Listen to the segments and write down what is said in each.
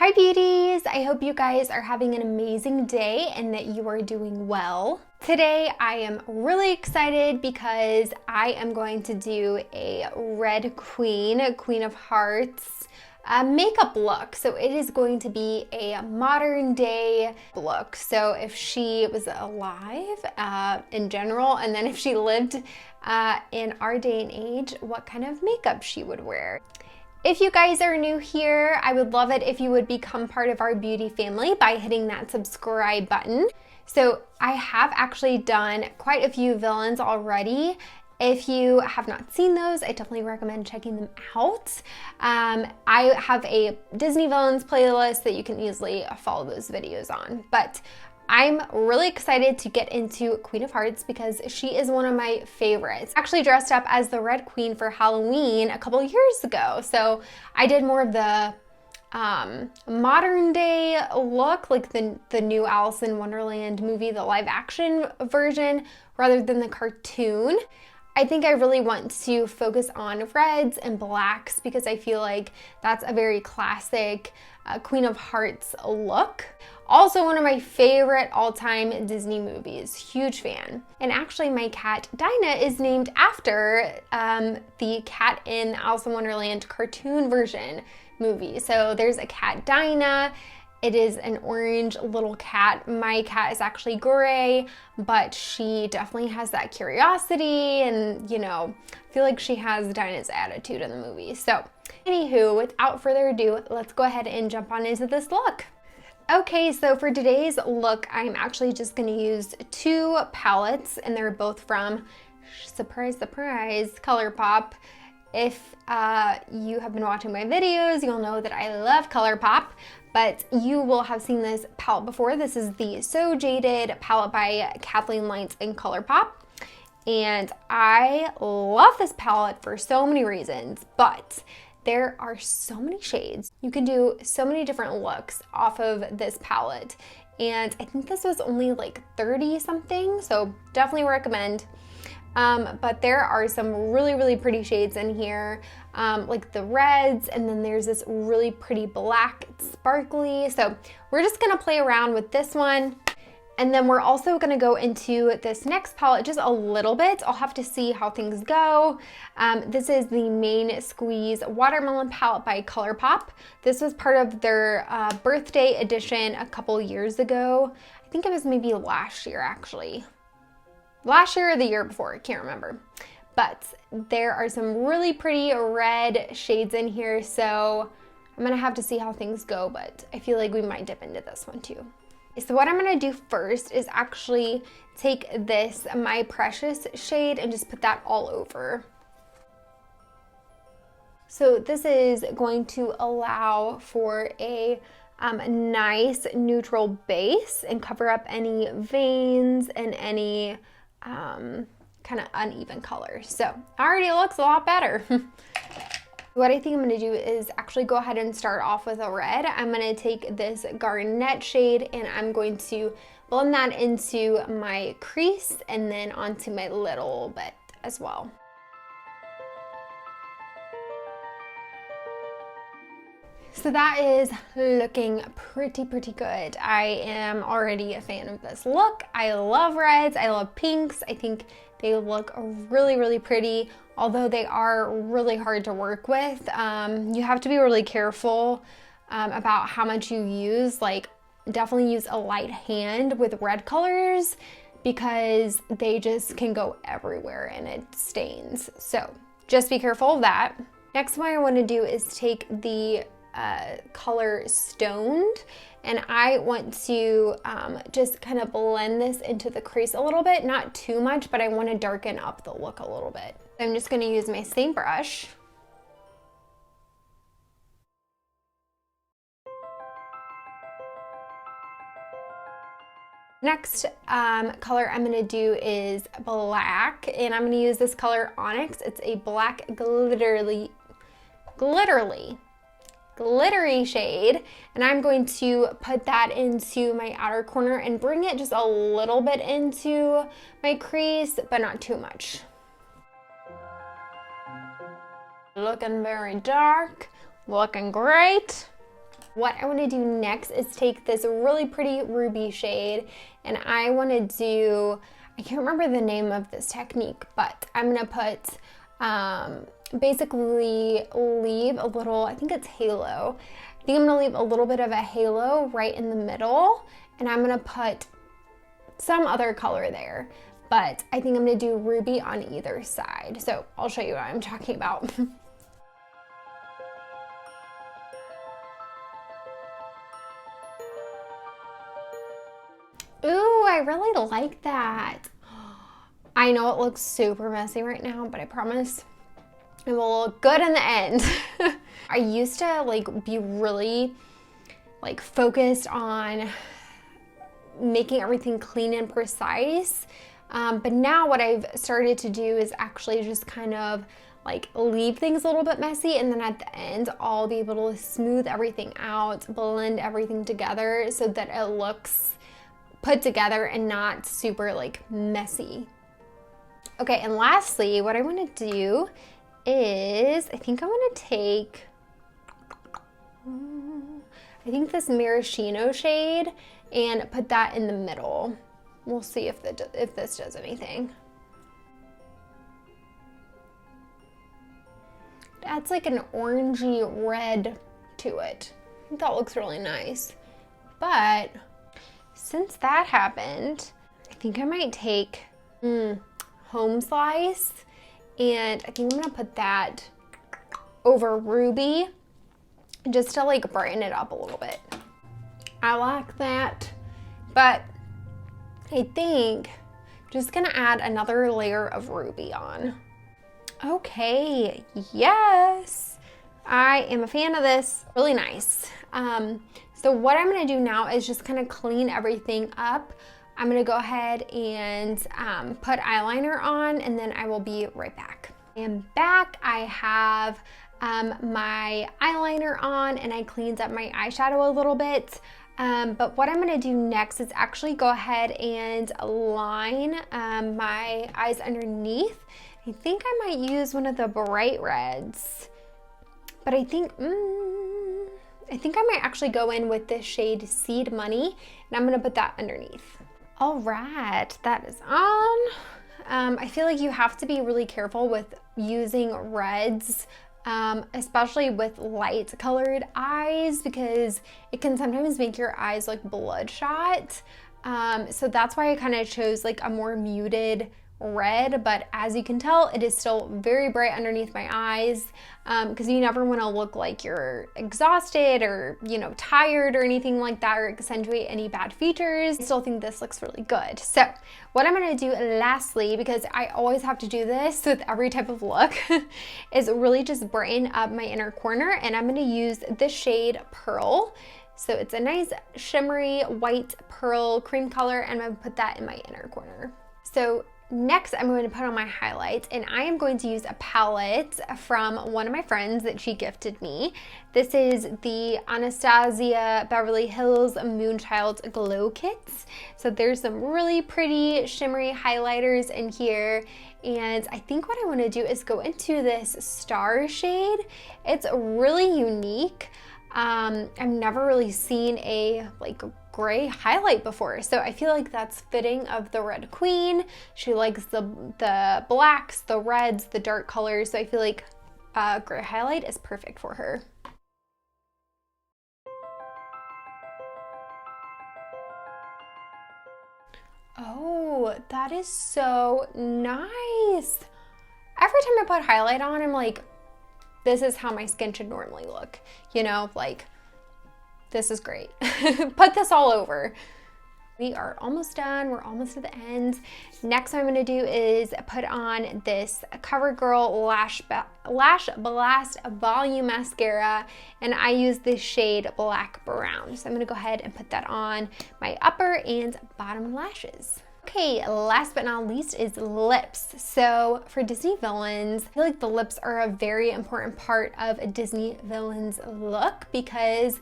Hi beauties! I hope you guys are having an amazing day and that you are doing well. Today I am really excited because I am going to do a red queen, a queen of hearts makeup look. So it is going to be a modern day look. So if she was alive in general, and then if she lived in our day and age, what kind of makeup she would wear. If you guys are new here, I would love it if you would become part of our beauty family by hitting that subscribe button. So I have actually done quite a few villains already. If you have not seen those, I definitely recommend checking them out. I have a Disney villains playlist that you can easily follow those videos on. But I'm really excited to get into Queen of Hearts because she is one of my favorites. I actually dressed up as the Red Queen for Halloween a couple years ago. So I did more of the modern day look, like the new Alice in Wonderland movie, the live action version, rather than the cartoon. I think I really want to focus on reds and blacks because I feel like that's a very classic Queen of Hearts look. Also one of my favorite all-time Disney movies, huge fan. And actually my cat Dinah is named after the cat in Alice in Wonderland cartoon version movie. So there's a cat Dinah. It is an orange little cat. My cat is actually gray, but she definitely has that curiosity and, you know, I feel like she has Dinah's attitude in the movie. So anywho, without further ado, let's go ahead and jump on into this look. Okay, so for today's look, I'm actually just gonna use two palettes and they're both from, surprise, surprise, Colourpop. If you have been watching my videos, you'll know that I love Colourpop, but you will have seen this palette before. This is the So Jaded palette by Kathleen Lights and Colourpop. And I love this palette for so many reasons, but there are so many shades. You can do so many different looks off of this palette. And I think this was only like 30 something, so definitely recommend. But there are some really, really pretty shades in here, like the reds, and then there's this really pretty black, sparkly. So we're just gonna play around with this one. And then we're also gonna go into this next palette just a little bit. I'll have to see how things go. This is the Main Squeeze Watermelon palette by Colourpop. This was part of their birthday edition a couple years ago. I think it was maybe last year actually. Last year or the year before, I can't remember. But there are some really pretty red shades in here, so I'm gonna have to see how things go, but I feel like we might dip into this one too. So what I'm gonna do first is actually take this My Precious shade and just put that all over. So this is going to allow for a nice neutral base and cover up any veins and any kind of uneven colors. So already looks a lot better. What I think I'm going to do is actually go ahead and start off with a red. I'm going to take this Garnet shade and I'm going to blend that into my crease and then onto my lid a little bit as well. So that is looking pretty good. I am already a fan of this look. I love reds, I love pinks. I think they look really pretty, although they are really hard to work with. You have to be really careful about how much you use. Like, definitely use a light hand with red colors because they just can go everywhere and it stains. So just be careful of that. Next, what I want to do is take the color Stoned, and I want to just kind of blend this into the crease a little bit, not too much, but I want to darken up the look a little bit. I'm just going to use my same brush. Next color I'm going to do is black, and I'm going to use this color Onyx. It's a black glittery shade, and I'm going to put that into my outer corner and bring it just a little bit into my crease, but not too much. Looking very dark, looking great. What I want to do next is take this really pretty ruby shade, and I want to do, I can't remember the name of this technique, but I'm going to put, basically leave a little, I think it's halo. I think I'm going to leave a little bit of a halo right in the middle, and I'm going to put some other color there. But I think I'm going to do ruby on either side. So I'll show you what I'm talking about. Ooh, I really like that. I know it looks super messy right now, but I promise it will look good in the end. I used to like be really like focused on making everything clean and precise. But now what I've started to do is actually just kind of like leave things a little bit messy, and then at the end I'll be able to smooth everything out, blend everything together so that it looks put together and not super like messy. Okay, and lastly, what I want to do is, I think I want to take, I think this maraschino shade and put that in the middle. We'll see if this does anything. It adds like an orangey red to it. I think that looks really nice. But since that happened, I think I might take Home Slice, and I think I'm gonna put that over Ruby just to like brighten it up a little bit. I like that, but I think I'm just gonna add another layer of ruby on. Okay, yes, I am a fan of this. Really nice. So what I'm gonna do now is just kind of clean everything up. I'm gonna go ahead and put eyeliner on, and then I will be right back. I am back. I have my eyeliner on, and I cleaned up my eyeshadow a little bit. But what I'm gonna do next is actually go ahead and line my eyes underneath. I think I might use one of the bright reds, but I think I might actually go in with this shade Seed Money, and I'm gonna put that underneath. All right, that is on. I feel like you have to be really careful with using reds, especially with light colored eyes, because it can sometimes make your eyes like bloodshot. So that's why I kind of chose like a more muted red, but as you can tell, it is still very bright underneath my eyes, because you never want to look like you're exhausted or, you know, tired or anything like that, or accentuate any bad features. I still think this looks really good. So what I'm going to do lastly, because I always have to do this with every type of look, is really just brighten up my inner corner, and I'm going to use this shade Pearl. So it's a nice shimmery white pearl cream color, and I'm going to put that in my inner corner. So next, I'm going to put on my highlights, and I am going to use a palette from one of my friends that she gifted me. This is the Anastasia Beverly Hills Moonchild Glow Kits. So there's some really pretty shimmery highlighters in here, and I think what I want to do is go into this star shade. It's really unique. I've never really seen a like gray highlight before, so I feel like that's fitting of the Red Queen. She likes the blacks, the reds, the dark colors, so I feel like gray highlight is perfect for her. Oh, that is so nice. Every time I put highlight on, I'm like, this is how my skin should normally look, you know, like this is great. Put this all over. We are almost done. We're almost at the end. Next what I'm going to do is put on this Covergirl Lash Blast Volume Mascara, and I use this shade Black Brown. So I'm going to go ahead and put that on my upper and bottom lashes. Okay, last but not least is lips. So for Disney villains, I feel like the lips are a very important part of a Disney villain's look, because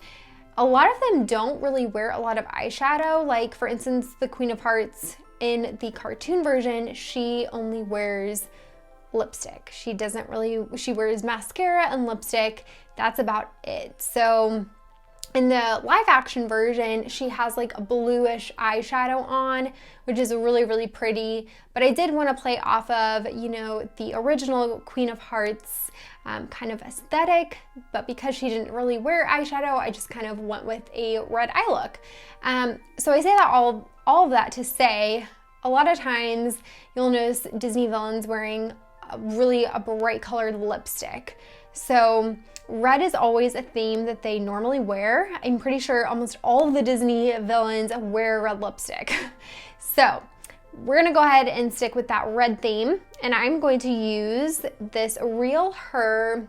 a lot of them don't really wear a lot of eyeshadow. Like for instance, the Queen of Hearts in the cartoon version, she only wears lipstick. She wears mascara and lipstick. That's about it. So In the live action version, she has like a bluish eyeshadow on, which is really, really pretty. But I did want to play off of, you know, the original Queen of Hearts kind of aesthetic. But because she didn't really wear eyeshadow, I just kind of went with a red eye look. So I say that all of that to say, a lot of times you'll notice Disney villains wearing a bright colored lipstick. So red is always a theme that they normally wear. I'm pretty sure almost all of the Disney villains wear red lipstick. So we're gonna go ahead and stick with that red theme, and I'm going to use this Real Her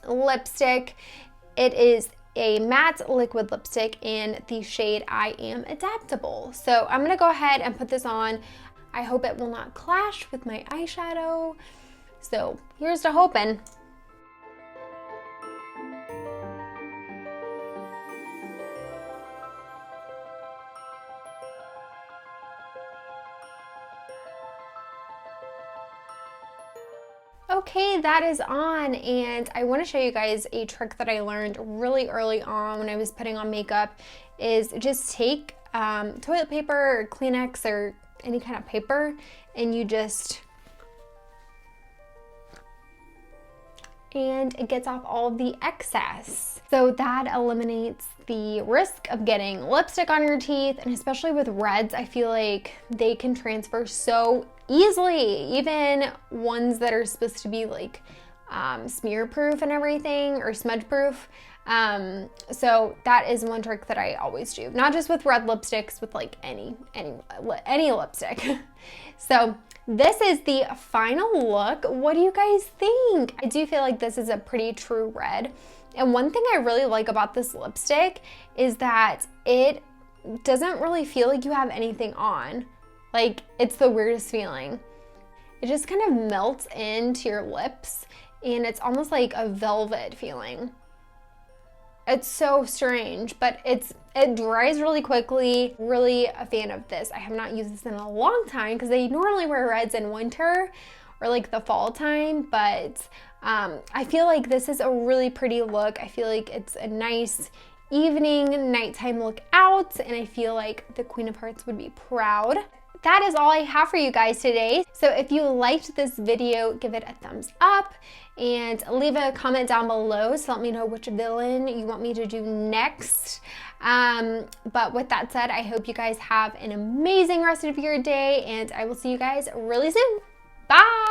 lipstick. It is a matte liquid lipstick in the shade I Am Adaptable. So I'm gonna go ahead and put this on. I hope it will not clash with my eyeshadow. So here's to hoping. Okay, that is on, and I want to show you guys a trick that I learned really early on when I was putting on makeup, is just take toilet paper or Kleenex or any kind of paper, and you just, and it gets off all of the excess. So that eliminates the risk of getting lipstick on your teeth, and especially with reds, I feel like they can transfer so easily, even ones that are supposed to be like smear proof and everything, or smudge proof. So that is one trick that I always do, not just with red lipsticks, with like any lipstick. So this is the final look. What do you guys think? I do feel like this is a pretty true red. And one thing I really like about this lipstick is that it doesn't really feel like you have anything on. Like, it's the weirdest feeling. It just kind of melts into your lips, and it's almost like a velvet feeling. It's so strange, but it dries really quickly. Really a fan of this. I have not used this in a long time because I normally wear reds in winter or like the fall time, but I feel like this is a really pretty look. I feel like it's a nice evening, nighttime look out, and I feel like the Queen of Hearts would be proud. That is all I have for you guys today. So if you liked this video, give it a thumbs up and leave a comment down below to let me know which villain you want me to do next. But with that said, I hope you guys have an amazing rest of your day, and I will see you guys really soon. Bye!